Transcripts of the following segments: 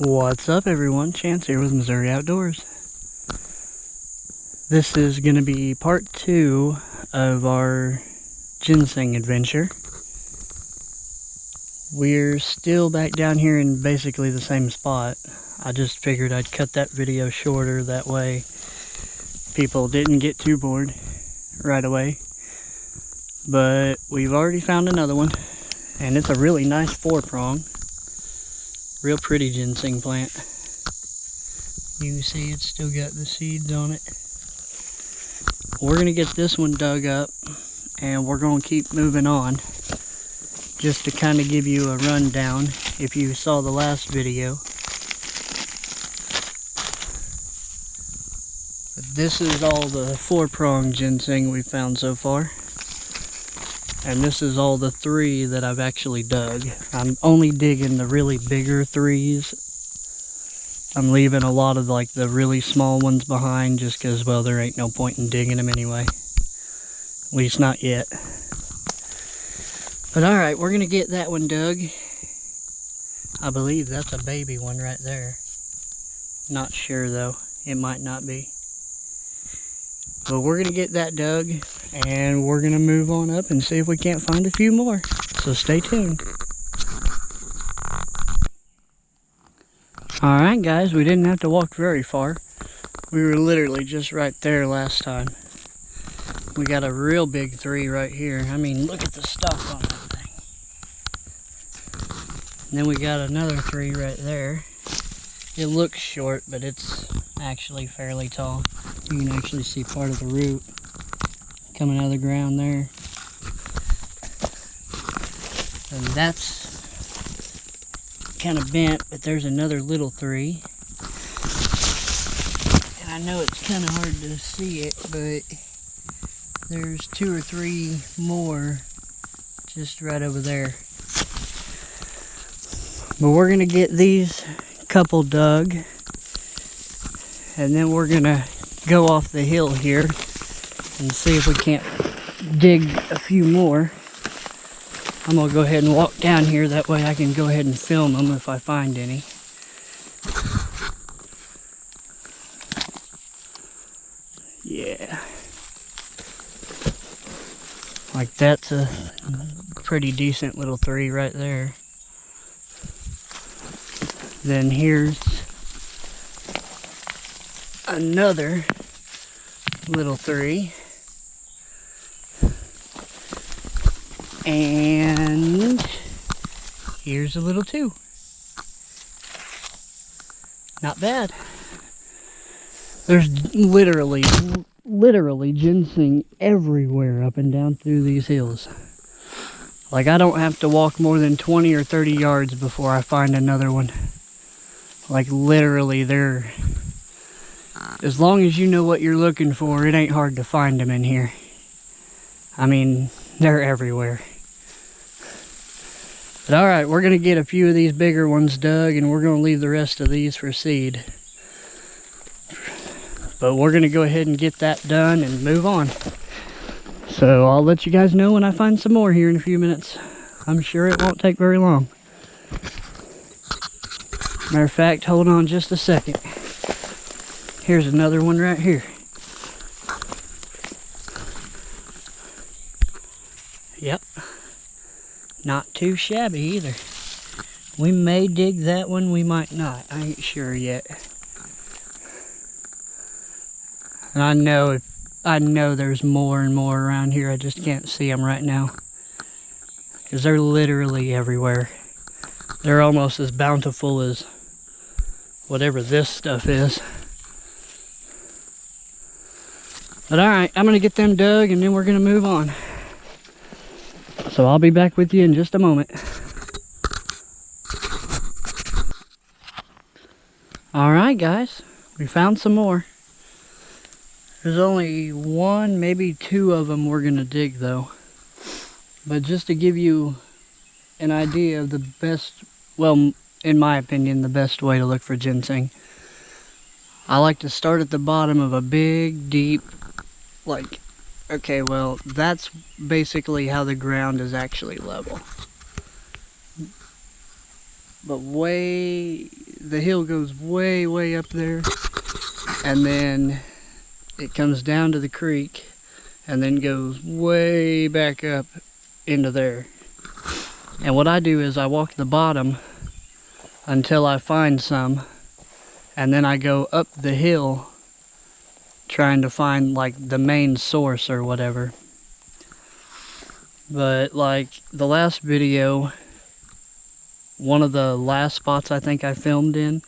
What's up everyone, Chance here with Missouri Outdoors. This is going to be part 2 of our ginseng adventure. We're still back down here in basically the same spot. I just figured I'd cut that video shorter, that way people didn't get too bored right away. But we've already found another one, and it's a really nice 4-prong. Real pretty ginseng plant. You can see it's still got the seeds on it. We're going to get this one dug up and we're going to keep moving on. Just to kind of give you a rundown if you saw the last video. This is all the 4-prong ginseng we've found so far. And this is all the 3 that I've actually dug. I'm only digging the really bigger 3s. I'm leaving a lot of like the really small ones behind just because, well, there ain't no point in digging them anyway. At least not yet. But alright, we're going to get that one dug. I believe that's a baby one right there. Not sure though. It might not be. But we're going to get that dug, and we're going to move on up and see if we can't find a few more. So stay tuned. Alright guys, we didn't have to walk very far. We were literally just right there last time. We got a real big 3 right here. I mean, look at the stalk on that thing. And then we got another 3 right there. It looks short, but it's actually fairly tall. You can actually see part of the root coming out of the ground there. And that's kind of bent, but there's another little 3. And I know it's kind of hard to see it, but there's 2 or 3 more just right over there. But we're going to get these couple dug, and then we're going to go off the hill here and see if we can't dig a few more. I'm going to go ahead and walk down here, that way I can go ahead and film them if I find any. Yeah. Like that's a pretty decent little 3 right there. Then here's another little 3. And here's a little 2. Not bad. There's literally ginseng everywhere up and down through these hills. Like, I don't have to walk more than 20 or 30 yards before I find another one. Like, literally, they're... As long as you know what you're looking for, it ain't hard to find them in here. I mean, they're everywhere. But alright, we're going to get a few of these bigger ones dug, and we're going to leave the rest of these for seed. But we're going to go ahead and get that done and move on. So I'll let you guys know when I find some more here in a few minutes. I'm sure it won't take very long. Matter of fact, hold on just a second. Here's another one right here. Yep. Not too shabby either. We may dig that one, we might not. I ain't sure yet. And I know there's more and more around here. I just can't see them right now. Because they're literally everywhere. They're almost as bountiful as whatever this stuff is. But alright, I'm going to get them dug and then we're going to move on. So I'll be back with you in just a moment. Alright guys, we found some more. There's only 1, maybe 2 of them we're going to dig though. But just to give you an idea of the best, well, in my opinion, the best way to look for ginseng. I like to start at the bottom of a big, deep, like, okay, well, that's basically how the ground is actually level. but the hill goes way up there, and then it comes down to the creek and then goes way back up into there. And what I do is I walk the bottom until I find some, and then I go up the hill trying to find like the main source or whatever. But like the last video, one of the last spots I think I filmed in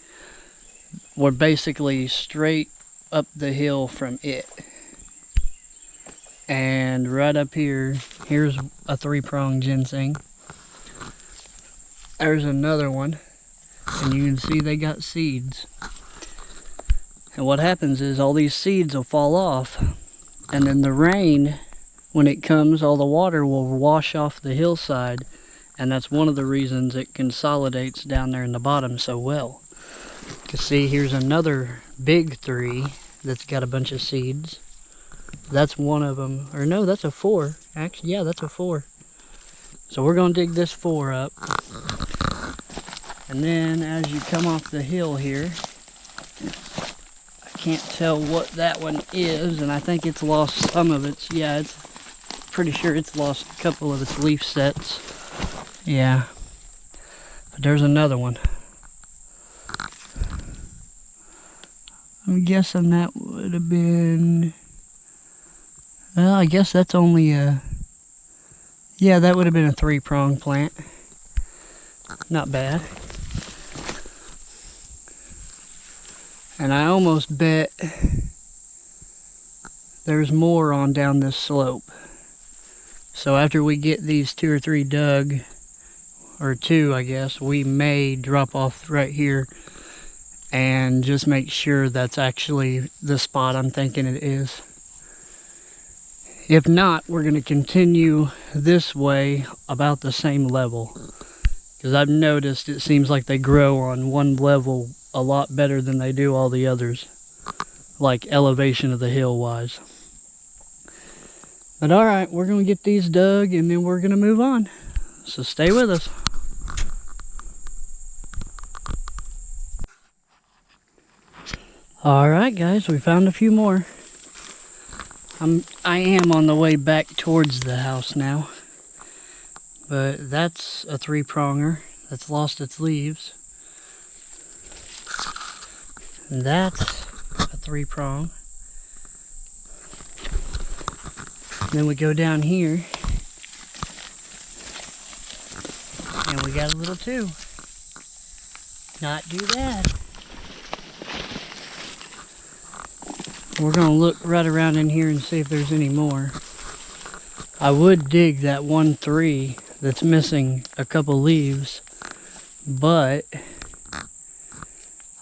were basically straight up the hill from it. And right up here, here's a 3-pronged ginseng. There's another one, and you can see they got seeds. And what happens is all these seeds will fall off, and then the rain, when it comes, all the water will wash off the hillside, and that's one of the reasons it consolidates down there in the bottom so well. You see, here's another big 3 that's got a bunch of seeds. That's one of them, or no, that's a 4. Actually, yeah, that's a 4. So we're gonna dig this 4 up. And then as you come off the hill here, I can't tell what that one is, and I think it's lost some of its, yeah, it's pretty sure it's lost a couple of its leaf sets. Yeah. But there's another one. I'm guessing that would have been, well, I guess that's only a, yeah, that would have been a 3-pronged plant. Not bad. And I almost bet there's more on down this slope. So after we get these 2 or 3 dug, or 2 I guess, we may drop off right here and just make sure that's actually the spot I'm thinking it is. If not, we're going to continue this way about the same level. Because I've noticed it seems like they grow on one level a lot better than they do all the others. Like elevation of the hill wise. But alright, we're going to get these dug and then we're going to move on. So stay with us. Alright guys, we found a few more. I am on the way back towards the house now. But that's a 3-pronger that's lost its leaves. And that's a 3-prong. Then we go down here. And we got a little 2. Not too bad. We're going to look right around in here and see if there's any more. I would dig that 1 3 that's missing a couple leaves, but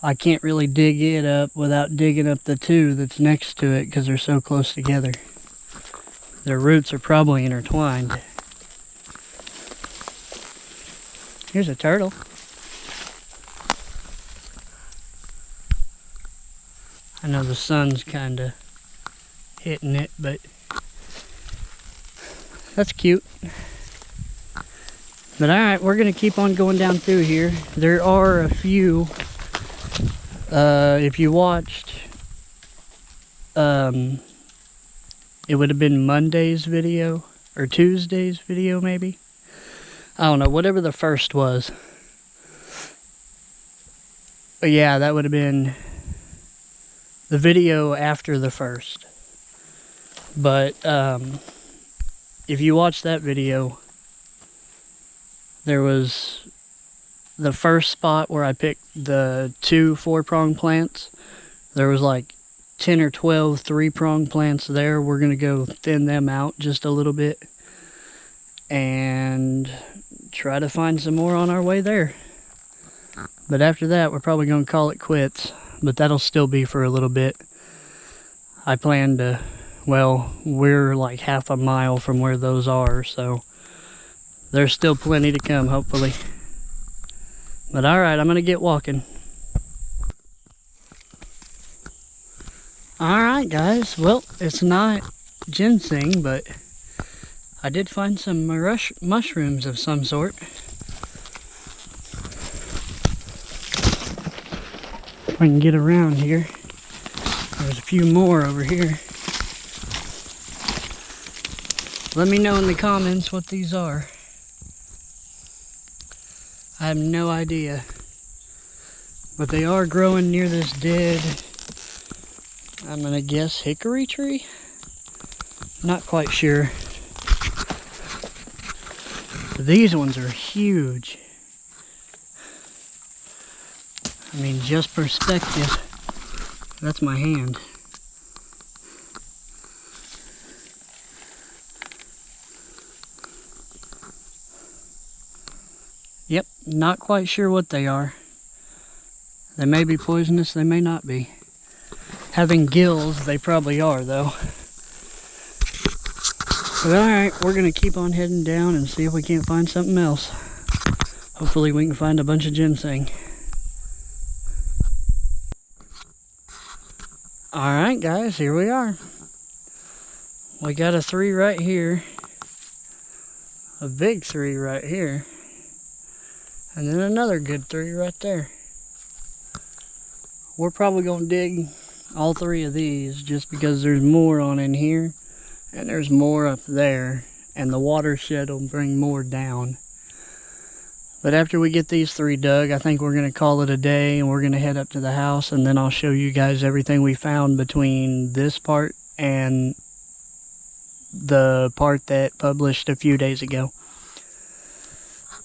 I can't really dig it up without digging up the 2 that's next to it because they're so close together. Their roots are probably intertwined. Here's a turtle. I know the sun's kind of hitting it, but that's cute. But alright, we're going to keep on going down through here. There are a few, if you watched, it would have been Monday's video, or Tuesday's video maybe. I don't know, whatever the first was. But yeah, that would have been the video after the first. But if you watch that video, there was the first spot where I picked the 2 4-prong plants. There was like 10 or 12 3-prong plants there. We're going to go thin them out just a little bit and try to find some more on our way there. But after that, we're probably going to call it quits. But that'll still be for a little bit. I plan to, well, we're like half a mile from where those are, so there's still plenty to come, hopefully. But alright, I'm going to get walking. Alright guys, well, it's not ginseng, but I did find some mushrooms of some sort. I can get around here. There's a few more over here. Let me know in the comments what these are. I have no idea. But they are growing near this dead, I'm gonna guess, hickory tree? Not quite sure. But these ones are huge. I mean, just perspective. That's my hand. Yep, not quite sure what they are. They may be poisonous, they may not be. Having gills, they probably are though. But alright, we're gonna keep on heading down and see if we can't find something else. Hopefully we can find a bunch of ginseng. Alright guys, here we are. We got a 3 right here. A big 3 right here. And then another good 3 right there. We're probably going to dig all 3 of these just because there's more on in here. And there's more up there. And the watershed will bring more down. But after we get these 3 dug, I think we're going to call it a day. And we're going to head up to the house. And then I'll show you guys everything we found between this part and the part that published a few days ago.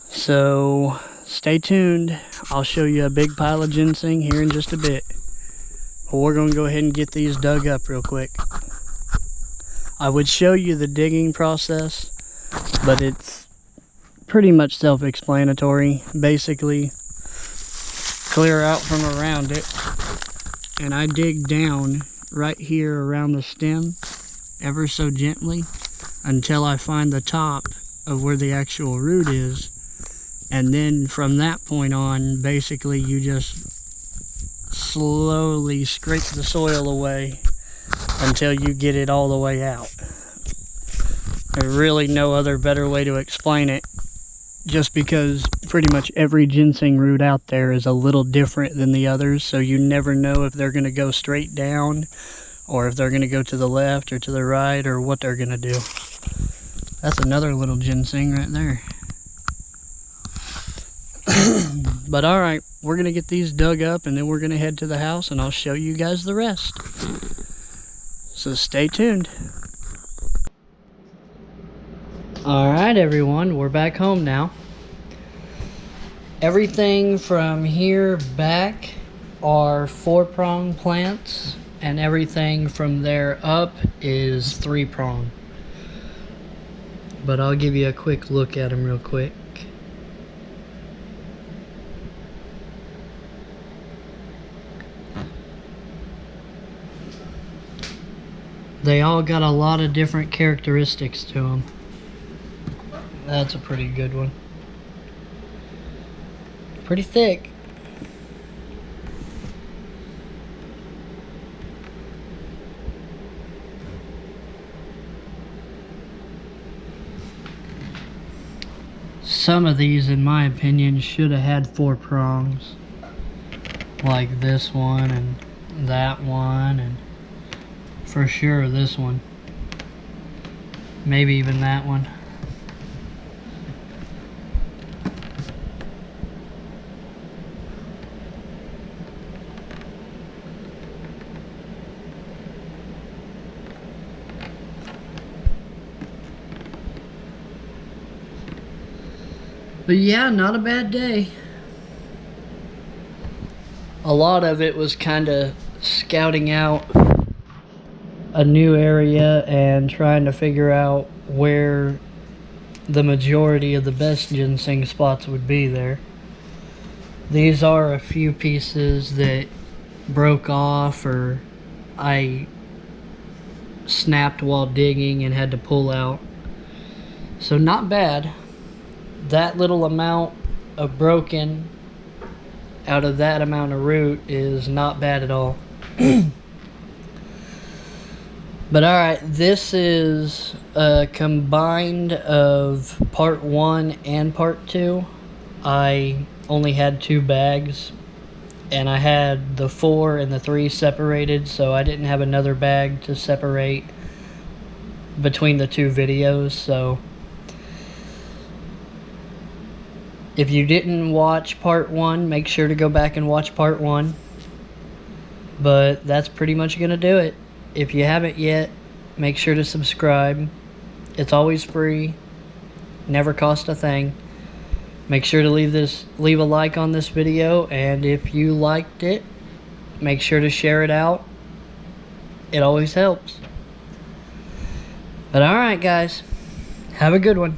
So stay tuned. I'll show you a big pile of ginseng here in just a bit. But we're going to go ahead and get these dug up real quick. I would show you the digging process, but it's pretty much self-explanatory. Basically, clear out from around it, and I dig down right here around the stem ever so gently until I find the top of where the actual root is. And then from that point on, basically you just slowly scrape the soil away until you get it all the way out. There's really no other better way to explain it, just because pretty much every ginseng root out there is a little different than the others, so you never know if they're going to go straight down or if they're going to go to the left or to the right or what they're going to do. That's another little ginseng right there. But alright, we're going to get these dug up and then we're going to head to the house and I'll show you guys the rest. So stay tuned. Alright everyone, we're back home now. Everything from here back are 4-prong plants and everything from there up is 3-prong. But I'll give you a quick look at them real quick. They all got a lot of different characteristics to them. That's a pretty good one. Pretty thick. Some of these, in my opinion, should have had 4 prongs. Like this one and that one, and for sure this one. Maybe even that one. But yeah, not a bad day. A lot of it was kind of scouting out a new area and trying to figure out where the majority of the best ginseng spots would be there. These are a few pieces that broke off or I snapped while digging and had to pull out. So not bad. That little amount of broken out of that amount of root is not bad at all. But alright, this is a combined of part 1 and part 2. I only had 2 bags and I had the 4 and the 3 separated, so I didn't have another bag to separate between the 2 videos. So if you didn't watch part 1, make sure to go back and watch part 1. But that's pretty much gonna do it. If you haven't yet, make sure to subscribe. It's always free, never cost a thing. Make sure to leave a like on this video, and if you liked it, make sure to share it out. It always helps. But alright guys, have a good one.